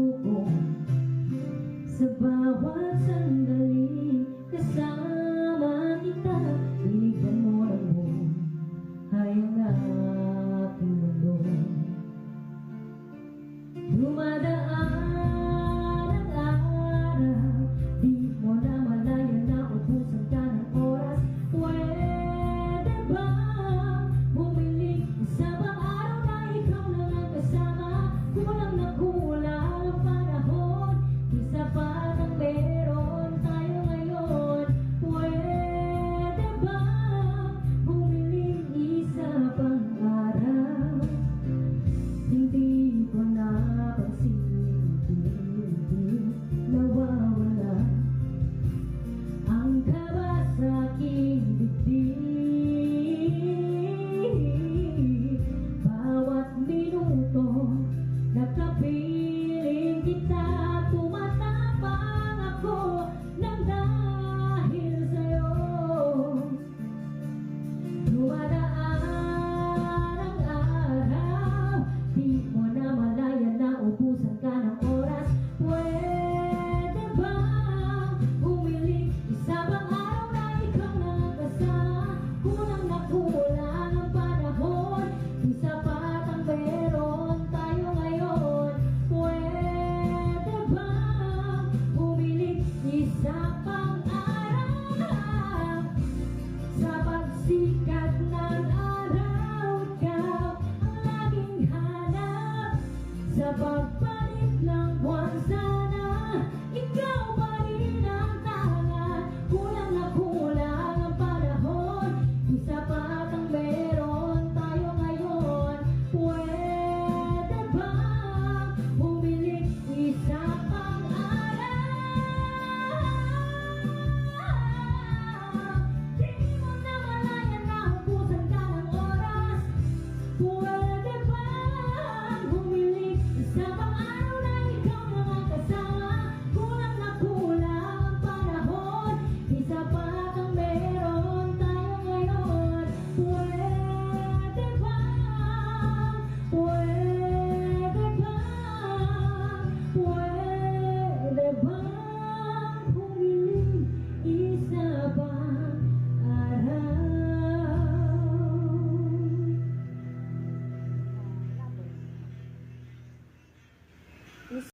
suko sa bawat sandali. Kasama kita, binigyan mo ng buhay ang aking mundo. Dumadaan ang araw, di mo na malaya na ubusan ka ng oras. Pwede ba bumili sa bang araw na ikaw lang ang kasama? Kulang na kulang ang panahon, isa pa ng meron tayo ngayon. Pwede ba bumili isa pang araw? Hindi ko napansin, nawawala ang kaba sa aking dibdib. Bawat minuto nakapiling kita.